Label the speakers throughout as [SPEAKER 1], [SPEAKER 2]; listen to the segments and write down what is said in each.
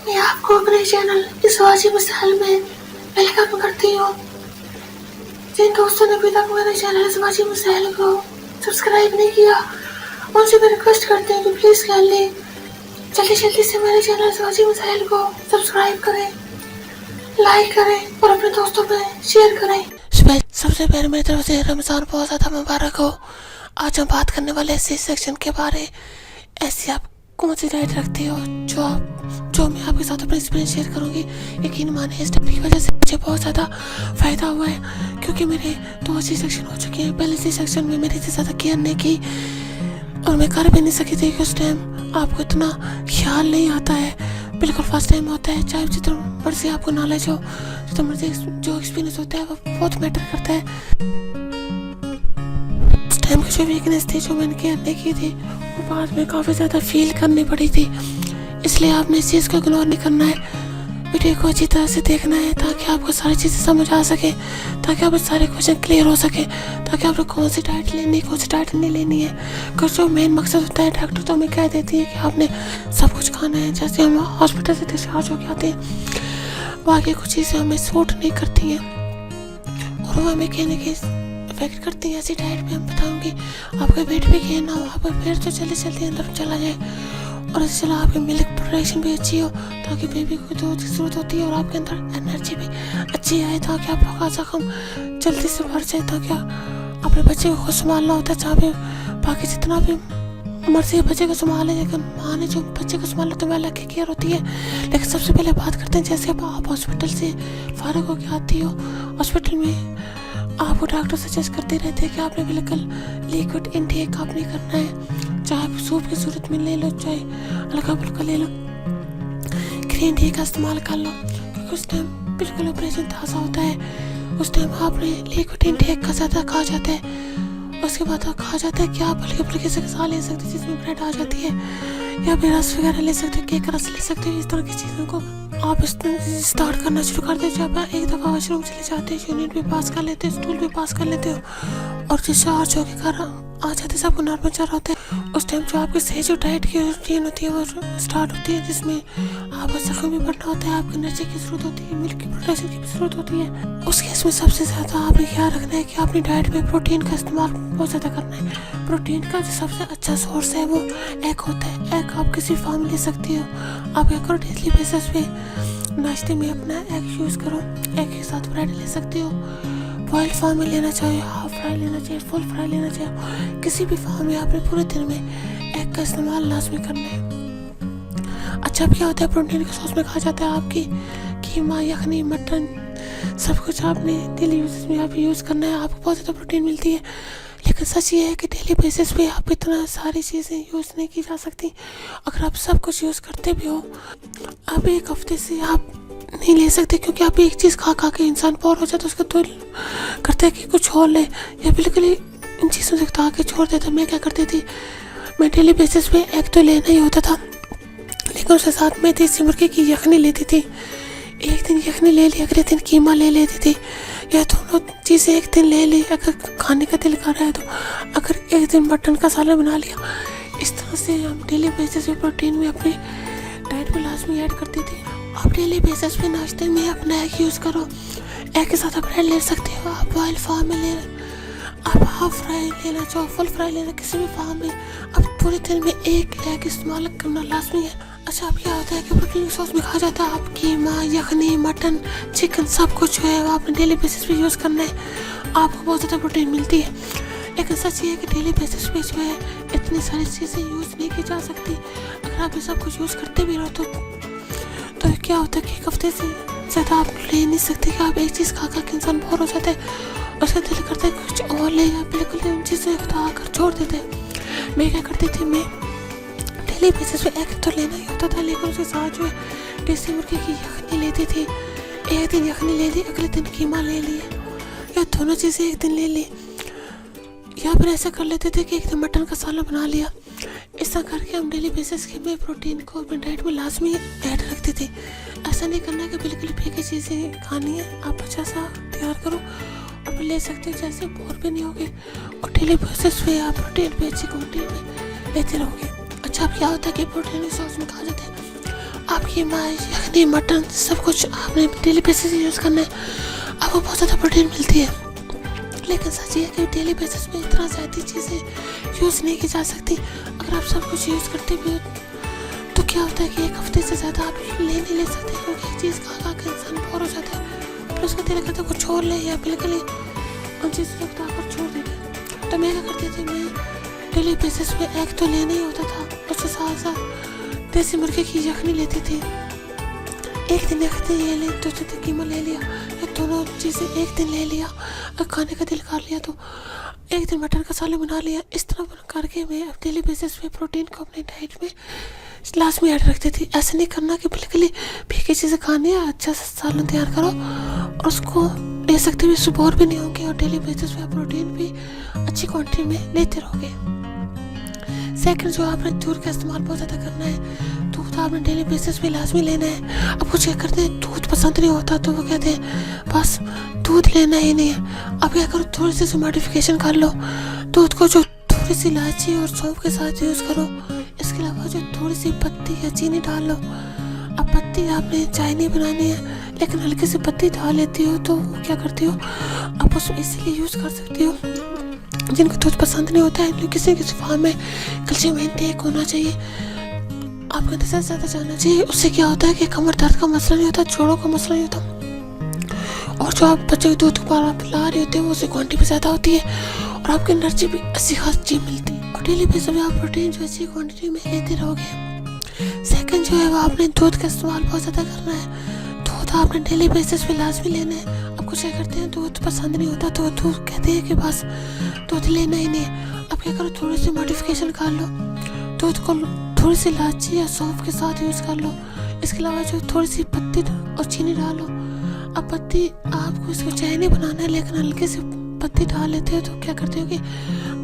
[SPEAKER 1] मैं आपको अपने चैनल स्वाजी मिसाइल में वेलकम करती हूँ। जिन दोस्तों ने अभी तक मेरे चैनल स्वाजी मिसाइल को सब्सक्राइब नहीं किया, उनसे मैं रिक्वेस्ट करती हूँ कि प्लीज़ काइंडली जल्दी से मेरे चैनल स्वाजी मिसाइल को सब्सक्राइब करें, लाइक करें और अपने दोस्तों में शेयर करें। सबसे पहले मेरी तरफ से रमज़ान बहुत ज़्यादा मुबारक हो। आज हम बात करने वाले सी सेक्शन के बारे। ऐसी आप कौन सी डाइट रखते हो जो मैं आपके साथ अपना एक्सपीरियंस शेयर करूंगी। यकीन माने इस डाइट की वजह से मुझे बहुत ज़्यादा फ़ायदा हुआ है, क्योंकि मेरे 2 सी सेक्शन हो चुके हैं। पहले सी सेक्शन में मेरी इतनी ज़्यादा केयर नहीं की और मैं कर भी नहीं सकी थी कि उस टाइम आपको इतना ख्याल नहीं आता है। बिल्कुल फर्स्ट टाइम होता है, चाहे जितना मर्जी आपको नॉलेज हो, जितना मर्जी जो एक्सपीरियंस होता है वो बहुत मैटर करता है। उस टाइम की जो वीकनेस थी, जो मैंने केयर नहीं की थी, वो बाद में काफ़ी ज़्यादा फील करनी पड़ी थी। इसलिए आपने इस चीज़ को इग्नोर नहीं करना है, वीडियो को अच्छी तरह से देखना है ताकि आपको सारी चीज़ें समझ आ सके, ताकि आपके सारे क्वेश्चन क्लियर हो सके, ताकि आपको कौन सी डाइट लेनी है, कौन सी डाइट नहीं लेनी है। कुछ जो मेन मकसद होता है, डॉक्टर तो हमें कह देती है कि आपने सब कुछ खाना है। जैसे हम हॉस्पिटल से डिस्चार्ज होकर आते हैं, बाकी कुछ चीज़ें हमें सूट नहीं करती हैं और वो हमें कहने के इफेक्ट करती है। ऐसी डाइट में हम बताऊंगी आपका वेट भी गेन ना हो, आपका पेट तो जल्दी अंदर चला जाए और इससे चला आपकी मिल्क प्रोडक्शन भी अच्छी हो, ताकि बेबी को दूध की ज़रूरत होती है और आपके अंदर एनर्जी भी अच्छी आए, ताकि आपका जख्म जल्दी से भर जाए, ताकि अपने बच्चे को खुद संभालना होता है। चाहे बाकी जितना भी मर्जी बच्चे को संभाले, लेकिन माँ ने जो बच्चे को संभालना तो वह अलग की केयर होती है। लेकिन सबसे पहले बात करते हैं, जैसे आप हॉस्पिटल से फारिग होकर आती हो, हॉस्पिटल में आपको डॉक्टर सजेस्ट करते रहते हैं कि आपने बिल्कुल लिक्विड इनटेक आपने करना है। चाहे आप सूप की सूरत में ले लो, चाहे हल्का फुल्का ले लो, ग्रीन टी का इस्तेमाल कर लो, क्योंकि उस टाइम बिल्कुल ऑपरेशन ताज़ा होता है। उस टाइम आपने लिक्विड इनटेक का ज़्यादा खा जाता है। उसके बाद कहा जाता है कि आप हल्के फुल्के से गज़ा ले सकते हो, जिसमें ब्रेड आ जाती है, या फिर रस वगैरह ले सकते हो, केक रस ले सकते हो। इस तरह की चीज़ों को आप स्टार्ट करना शुरू कर दो। जब आप एक दफ़ा वॉशरूम चले जाते हो, यूनिट भी पास कर लेते हो, स्टूल भी पास कर लेते हो और डिस्चार्ज होकर घर आ जाते, सबको नॉर्मल चल रहा होता है। उस टाइम जो आपकी सही जो डाइट की रूटीन होती है वो स्टार्ट होती है, जिसमें आपको जख्म भी बढ़ना होता है, आपको एनर्जी की ज़रूरत होती है, मिल्क की प्रोडक्शन की भी ज़रूरत होती है। उस केस में सबसे ज़्यादा आपने ख्याल रखना है कि अपनी डाइट में प्रोटीन का इस्तेमाल बहुत ज़्यादा करना है। प्रोटीन का जो सबसे अच्छा सोर्स है वो एग होता है। एग आप किसी फार्म में ले सकती हो। आप क्या करो, डेली बेसिस पे नाश्ते में अपना एग यूज़ करो। एग के साथ ब्रेड ले सकते हो। बॉइल्ड फार्म में लेना चाहिए, हाफ फ्राई लेना चाहिए, फुल फ्राई लेना चाहिए। किसी भी फार्म में आपने पूरे दिन में एग का इस्तेमाल लाजमी करना है। अच्छा क्या होता है, प्रोटीन के सोर्स में कहा जाता है आपकी कीमा, यखनी, मटन, सब कुछ आपने डेली यूज में आप यूज़ करना है। आपको बहुत ज़्यादा प्रोटीन मिलती है। लेकिन सच ये है कि डेली बेसिस पे आप इतना सारी चीज़ें यूज़ नहीं की जा सकती। अगर आप सब कुछ यूज़ करते भी हो, आप एक हफ्ते से आप नहीं ले सकते, क्योंकि आप एक चीज़ खा के इंसान बोर हो जाता है, उसका दिल करता है कि कुछ और ले, या बिल्कुल ही इन चीज़ों से खा के छोड़ देता। मैं क्या करती थी, मैं डेली बेसिस पे एग तो लेना ही होता था, लेकिन उसके साथ मैं देसी मुर्गे की यखनी लेती थी। एक दिन यखनी ले ली, अगले दिन कीमा ले लेती थी, या दोनों चीज़ें एक दिन ले ली अगर खाने का दिल कर रहा है तो। अगर एक दिन मटन का सालन बना लिया। इस तरह से हम डेली बेसिस पे प्रोटीन में अपनी डाइट में लाजमी ऐड करती थी। आप डेली बेसिस पे नाश्ते में अपना एग यूज़ करो। एग के साथ आप ब्रेड ले सकते हो। आप बॉइल्ड फार्म में ले, आप हाफ फ्राई लेना चाहो, फुल फ्राई लेना, किसी भी फार्म में आप पूरे दिन में एक एग इस्तेमाल करना लाजमी है। अच्छा अब क्या होता है कि प्रोटीन सॉस में खा जाता है आप कीमा, यखनी, मटन, चिकन, सब कुछ जो है वो आपने डेली बेसिस पे यूज़ करना है। आपको बहुत ज़्यादा प्रोटीन मिलती है। लेकिन सच ये है कि डेली बेसिस पे जो है इतनी सारी चीज़ें यूज़ नहीं की जा सकती। अगर आप ये सब कुछ यूज़ करते भी रहो तो क्या होता है कि एक हफ्ते से ज़्यादा आप ले नहीं सकते कि आप एक चीज़ खा के इंसान बोर हो जाता है, उसका दिल करता है कुछ और ले, या बिल्कुल उन चीज़ें खा कर छोड़ देते हैं। मैं क्या करती थी, मैं डेली बेसिस पे एग तो लेना ही होता था, लेकिन उसके साथ जो है देसी मुर्गे की यखनी लेती थी। एक दिन यखनी ले ली, अगले दिन कीमा ले लिया, या दोनों चीज़ें एक दिन ले ली, या फिर ऐसा कर लेते थे कि एक दिन मटन का सालन बना लिया। इस तरह करके हम डेली बेसिस के में प्रोटीन को अपनी डाइट में लाजमी ऐड रखते थे। ऐसा नहीं करना कि बिल्कुल फेंकी चीज़ें खानी है। आप अच्छा सा तैयार करो और ले सकते हो, जैसे बोर भी नहीं होगे और डेली बेसिस पे आप प्रोटीन भी अच्छी क्वांटिटी में लेते रहोगे। अच्छा अब क्या होता है कि प्रोटीन के सोर्स में कहा जाता है आपकी यखनी मटन सब कुछ आपने डेली बेसिस यूज़ करना है, आपको बहुत ज़्यादा प्रोटीन मिलती है। लेकिन सच ये है कि डेली बेसिस पे इतना ज़्यादा चीज़ें यूज़ नहीं की जा सकती। अगर आप सब कुछ यूज़ करते भी हो तो क्या होता है कि एक हफ्ते से ज़्यादा आप नहीं ले सकते, क्योंकि एक चीज़ खा के इंसान बोर हो जाता है, फिर उसका दिल करता है कुछ और ले या बिल्कुल ही उन चीज़ों को उतार छोड़ देते। तो मैं क्या करती थी, मैं डेली बेसिस पे एग तो लेना ही होता था, उसके साथ साथ देसी मुर्गे की यखनी लेती थी। एक दिन यखनी ले ली, दूसरे दिन कीमा ले लिया, ये दोनों चीज़ें एक दिन ले लिया। अगर खाने का दिल कर लिया तो एक दिन मटन का सालन बना लिया। इस तरह करके मैं अब डेली बेसिस पे प्रोटीन को अपनी डाइट में लाजमी ऐड रखती थी। ऐसा नहीं करना कि बिल्कुल ही फीकी चीज़ें खानी है, अच्छा सा सालन तैयार करो और उसको ले सकते हुए बोर भी नहीं होंगे, और डेली बेसिस पे प्रोटीन भी अच्छी क्वांटिटी में लेते रहोगे। सेकंड, जो आपने दूध का इस्तेमाल बहुत ज़्यादा करना है, दूध आपने डेली बेसिस पे लाजमी लेना है। अब कुछ क्या करते हैं, दूध पसंद नहीं होता तो वो कहते हैं बस दूध लेना ही नहीं है। अब क्या करो, थोड़ी सी मॉडिफिकेशन कर लो, दूध को जो थोड़ी सी इलायची और सौंफ के साथ यूज़ करो। इसके अलावा जो थोड़ी सी पत्ती या चीनी डाल लो। अब पत्ती आपने चाय नहीं बनानी है, लेकिन हल्की सी पत्ती डाल लेती हो तो क्या करती हो, आप उसको इसीलिए यूज़ कर सकती हो। जिनको दूध पसंद नहीं होता है, लेकिन किसी किसी फार्म में कैल्शियम इंटेक होना चाहिए, आपको अंदर से ज़्यादा जाना चाहिए। उससे क्या होता है कि कमर दर्द का मसला नहीं होता, जोड़ों का मसला नहीं होता, और जो आप बच्चों के दूध को पिला रहे होते हैं वो उसकी क्वांटिटी भी ज़्यादा होती है, और आपकी एनर्जी भी अच्छी खासी मिलती है। और डेली बेसिस पे आप प्रोटीन जो अच्छी क्वांटिटी में लेते रहोगे। सेकंड जो है वो आपने दूध का इस्तेमाल बहुत ज़्यादा करना है। दूध आपने डेली बेसिस पे लाजमी लेना है। अब कुछ क्या करते हैं, दूध पसंद नहीं होता तो दूध कहते हैं कि बस दूध लेना ही नहीं है। अब क्या करो, थोड़ी सी मॉडिफिकेशन कर लो, दूध को थोड़ी सी इलायची या सौंफ के साथ यूज़ कर लो। इसके अलावा जो थोड़ी सी पत्ती और चीनी डालो। अब पत्ती आपको इसको चाय नहीं बनाना है, लेकिन हल्की सी पत्ती डाल लेते हो तो क्या करते हो कि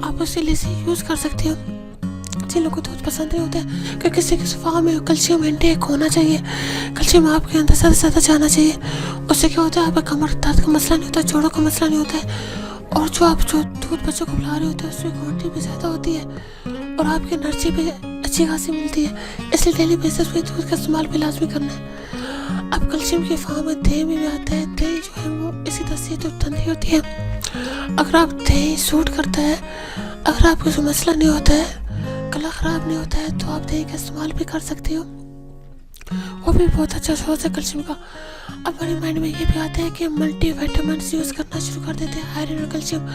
[SPEAKER 1] आप उसे लेसे यूज़ कर सकते हो। जिन लोगों को दूध पसंद नहीं होता है, कि किसी किसी फार्म में कैल्शियम इंटेक होना चाहिए, कैल्शियम आपके अंदर ज़्यादा से ज़्यादा जाना चाहिए। उससे क्या होता है, आपका कमर दर्द का मसला नहीं होता, जोड़ों का मसला नहीं होता है, और जो आप जो दूध बच्चों को पिला रहे होते हैं उसमें क्वांटिटी भी ज़्यादा होती है, और आपकी एनर्जी भी अच्छी खासी मिलती है। इसलिए डेली बेसिस पे दूध का इस्तेमाल भी लाजमी करना है। अब कैल्शियम के फार्म में दही भी आता है। दही जो है वो इसी तरह से तो ठंडी होती है। अगर आप दही सूट करता है, अगर आपको कोई मसला नहीं होता है, गला ख़राब नहीं होता है, तो आप दही का इस्तेमाल भी कर सकते हो, वो भी बहुत अच्छा सोर्स है कैल्शियम का। अब हमारे माइंड में ये भी आता है कि मल्टी विटामिन यूज़ करना शुरू कर देते हैं, आयरन और कैल्शियम,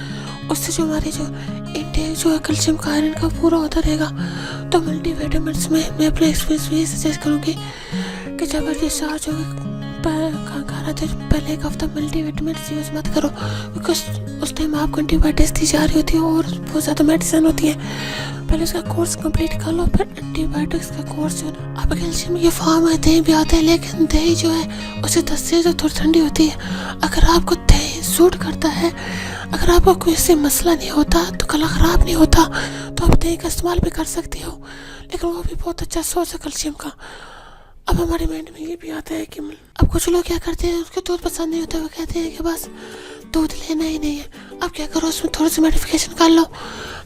[SPEAKER 1] उससे जो हमारी जो इंटेक जो है कैल्शियम का आयरन का पूरा होता रहेगा। तो मल्टी विटामिन में मैं अपने एक्सपीरियंस में ये सजेस्ट करूँगी कि जब डिस्चार्ज होगा खाना तो पहले एक हफ्ता मल्टी विटामिन यूज़ मत करो, क्योंकि उस टाइम आपको एंटीबायोटिक्स दी जा रही होती है और बहुत ज़्यादा मेडिसिन होती है। पहले उसका कोर्स कंप्लीट कर लो, फिर एंटीबायोटिक्स का कोर्स जो है। अब कैल्शियम ये फार्म है, दही भी आता है, लेकिन दही जो है उसे 10 से जो थोड़ी ठंडी होती है। अगर आपको दही सूट करता है, अगर आपको कोई इससे मसला नहीं होता, तो गला ख़राब नहीं होता, तो आप दही का इस्तेमाल भी कर सकते हो, लेकिन वो भी बहुत अच्छा सोर्स है कैल्शियम का। अब हमारे माइंड में ये भी आता है कि अब कुछ लोग क्या करते हैं, उसको दूध पसंद नहीं होता, वो कहते हैं कि बस दूध लेना ही नहीं है। अब क्या करो, उसमें थोड़ी सी मॉडिफिकेशन कर लो,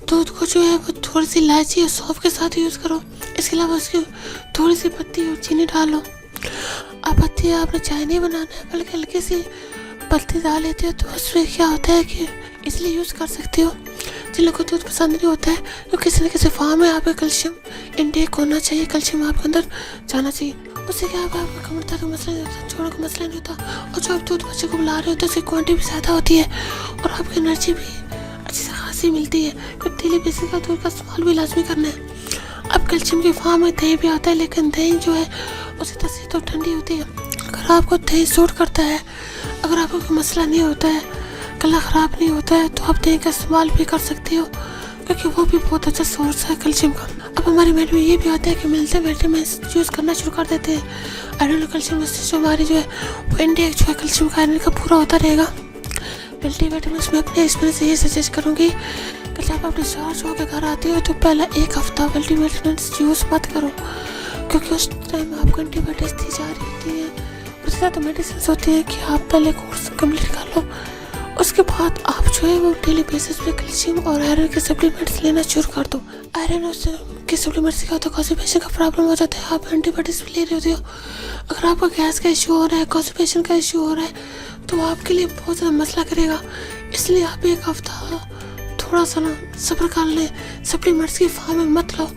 [SPEAKER 1] दूध को जो है वो थोड़ी सी इलायची और सौंफ के साथ यूज़ करो। इसके अलावा उसकी थोड़ी सी पत्ती और चीनी डालो। अब पत्ती आपने चाय नहीं बनाना है, बल्कि हल्की सी पत्ती डाल लेते हो, तो उसमें क्या होता है कि इसलिए यूज़ कर सकते हो। जिन लोगों को दूध पसंद नहीं होता है, तो किसी न किसी फार्म में आपका कैल्शियम इंटेक होना चाहिए, कैल्शियम आपके अंदर जाना चाहिए। उससे क्या होगा, आपका कमर दर्द का मसला नहीं होता, जोड़ों का मसला नहीं होता, और जो आप दूध बच्चे को पिला रहे हो तो उसकी क्वांटिटी भी ज़्यादा होती है, और आपकी एनर्जी भी अच्छी से खासी मिलती है। तो डेली बेसिस का दूध का इस्तेमाल भी लाजमी करना है। अब कैल्शियम के फार्म में दही भी आता है, लेकिन दही जो है उसे तस्वीर तो ठंडी होती है। अगर आपको दही सूट करता है, अगर आपको कोई मसला नहीं होता है, गला ख़राब नहीं होता है, तो आप दही का इस्तेमाल भी कर सकते हो, क्योंकि वो भी बहुत अच्छा सोर्स है कैल्शियम का। अब हमारे माइंड में ये भी आता है कि मिलते विटामिन यूज़ करना शुरू कर देते हैं, आयरन और कैल्शियम, इससे जो हमारी जो है वो इंटेक जो है कैल्शियम का आयरन का पूरा होता रहेगा। मल्टी विटामिन में अपने एक्सपीरियंस से ये सजेस्ट करूँगी कि जब आप डिस्चार्ज होकर घर आते हो तो पहला एक हफ्ता मल्टी विटामिन यूज़ मत करो, क्योंकि उस टाइम आपको एंटीबायोटिक्स दी जा रही होती है, उसके साथ मेडिसिन होती है कि आप पहले कोर्स कम्प्लीट कर लो, उसके बाद आप जो है वो डेली बेसिस पे कैल्शियम और आयरन के सप्लीमेंट्स लेना शुरू कर दो। आयरन उससे आपकी सप्लीमेंट्स का तो कॉन्स्टिपेशन का प्रॉब्लम हो जाता है, आप एंटीबायोटिक्स भी ले रहे होते हो। अगर आपको गैस का इशू हो रहा है, कॉन्स्टिपेशन का इशू हो रहा है तो आपके लिए बहुत ज़्यादा मसला करेगा। इसलिए आप एक हफ्ता थोड़ा सा ना सब्र कर लें, सप्लीमेंट्स की फार्म में मत लो।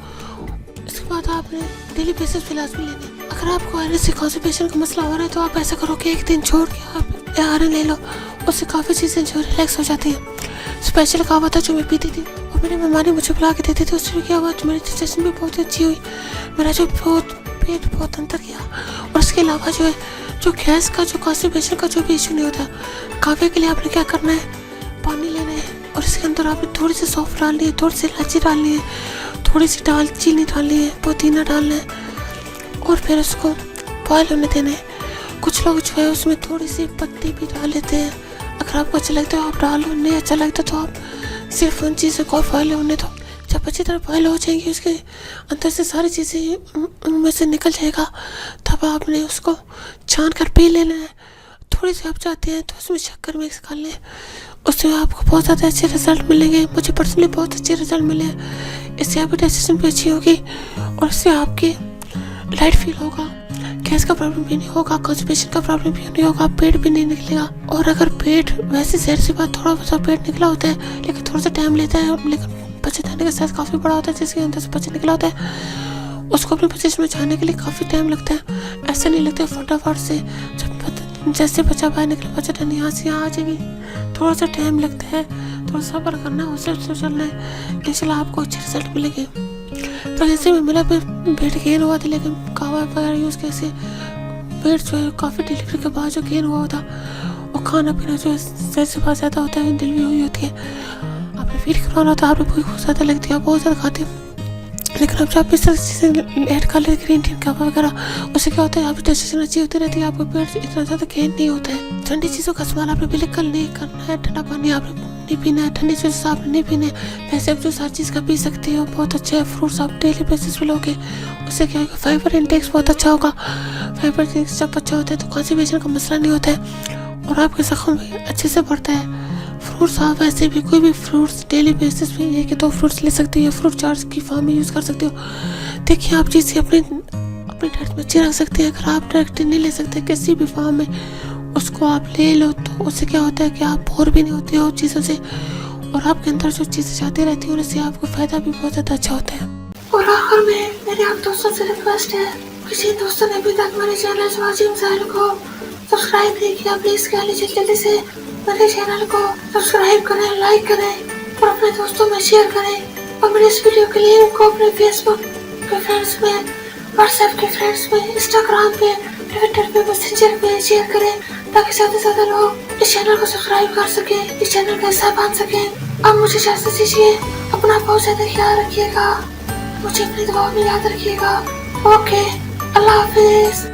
[SPEAKER 1] इसके बाद आपने डेली बेसिस पे लाजमी लेने। अगर आपको आयरन से कॉन्स्टिपेशन का मसला हो रहा है तो आप ऐसा करो कि एक दिन छोड़ के आप आयरन ले लो, उससे काफ़ी चीज़ें जो रिलैक्स हो जाती हैं। स्पेशल कहा था जो मैं पीती थी और मेरी मेहमानी मुझे बुला के देती थी, उससे क्या हुआ, मेरी डाइजेशन भी बहुत अच्छी हुई, मेरा जो पेट बहुत अंदर गया। और उसके अलावा जो है, जो गैस का, जो कॉन्स्टिपेशन का जो भी इशू नहीं होता, काफ़ी के लिए आपने क्या करना है, पानी लेना है और इसके अंदर आपने थोड़ी सी सौंफ डालनी है, थोड़ी सी इलायची डालनी है, थोड़ी सी दालचीनी डालनी है, पुदीना डालना है और फिर उसको बॉयल होने देना है। कुछ लोग जो है उसमें थोड़ी सी पत्ती भी डाल लेते हैं। अगर आपको अच्छा लगता है आप डालो, नहीं अच्छा लगता तो आप सिर्फ उन चीज़ों को बॉयल होने दो। जब अच्छी तरह बॉयल हो जाएंगी, उसके अंदर से सारी चीज़ें उनमें से निकल जाएगा, तब आपने उसको छान कर पी लेना है। थोड़ी सी आप चाहते हैं तो उसमें शक्कर मिक्स कर लें, उससे आपको बहुत ज़्यादा अच्छे रिजल्ट मिलेंगे। मुझे पर्सनली बहुत अच्छे रिजल्ट मिले हैं। इससे आपकी डाइजेशन भी अच्छी होगी और इससे आपकी लाइट फील होगा, गैस का प्रॉब्लम भी नहीं होगा, कॉन्स्टिपेशन का प्रॉब्लम भी नहीं होगा, पेट भी नहीं निकलेगा। और अगर पेट, वैसे शहर से बात, थोड़ा सा पेट निकला होता है लेकिन थोड़ा सा टाइम लेता है, लेकिन बच्चेदानी का साइज काफ़ी बड़ा होता है जिसके अंदर से बच्चा निकला होता है, उसको अपने पोजीशन में जाने के लिए काफ़ी टाइम लगता है। ऐसा नहीं लगता फटाफट से, जैसे बच्चा बाहर निकले, बच्चेदानी यहाँ से यहाँ आ जाएगी, थोड़ा सा टाइम लगता है, थोड़ा सब्र करना है, उससे चलना है, इंशाल्लाह आपको अच्छे रिजल्ट मिलेंगे। तो ऐसे में मिला वेट गेन हुआ था, लेकिन कावा वगैरह यूज़ कैसे वेट जो है काफ़ी डिलीवरी के बाद जो गेन हुआ था, और खाना पीना जो है से बहुत ज़्यादा होता है, डिलीवरी हुई होती है, आपने फीड करवाना होता है, आपने भूख बहुत ज़्यादा लगती है, आप बहुत ज़्यादा खाते हैं। लेकिन अब जब इस तरह चीज़ें ऐड कर लेते, ग्रीन टी कावा वगैरह, उससे क्या होता है, आपकी डाइजेशन अच्छी होती रहती है, आपका पेट इतना ज़्यादा गेन नहीं होता है। ठंडी चीज़ों का इस्तेमाल आपने बिल्कुल नहीं करना है, ठंडा पानी आपने नहीं पीना है, ठंडी चीज़ आपने नहीं पीना है। वैसे आप जो हर चीज़ का पी सकते हो, बहुत अच्छा है। फ्रूट्स आप डेली बेसिस पे लोगे, उससे क्या होगा, फाइबर इंटेक्स बहुत अच्छा होगा। फाइबर इंटेक्स जब अच्छा होता है तो कॉन्स्टिपेशन का मसला नहीं होता है और आपके जख्म भी अच्छे से बढ़ता है। फ्रूट्स आप वैसे भी कोई भी फ्रूट्स डेली बेसिस पे 1 या 2 फ्रूट्स ले सकते हो, फ्रूट चार्ज की फॉर्म में यूज़ कर सकते हो। देखिए आप चीज़ें अपनी डाइट में अच्छी रख सकते हैं। अगर आप डायरेक्ट नहीं ले सकते किसी भी फॉर्म में, उसको आप ले लो तो उससे क्या होता है कि आप बोर भी नहीं होते हो चीज़ों से, और आपके अंदर जो चीज़ें जाती रहती हैं उनसे आपको फ़ायदा भी बहुत ज़्यादा अच्छा होता है। और आखिर में मेरे आप दोस्तों से रिक्वेस्ट है, किसी दोस्तों ने अभी तक मेरे चैनल स्वाजिम साहिल को सब्सक्राइब नहीं किया, प्लीज़ क्या लीजिए जल्दी से मेरे चैनल को सब्सक्राइब करें, लाइक करें और अपने दोस्तों में शेयर करें। और मेरे इस वीडियो के लिंक को अपने फेसबुक के फ्रेंड्स में, व्हाट्सएप के फ्रेंड्स में, इंस्टाग्राम पे, ट्विटर पे, मैसेंजर पे शेयर करें ताकि ज़्यादा से ज़्यादा लोग इस चैनल को सब्सक्राइब कर सकें, इस चैनल का हिस्सा बन सकें। अब मुझे इजाज़त दीजिए, अपना बहुत ज़्यादा ख्याल रखिएगा, मुझे अपनी दुआ में याद रखिएगा। ओके, अल्लाह हाफिज़।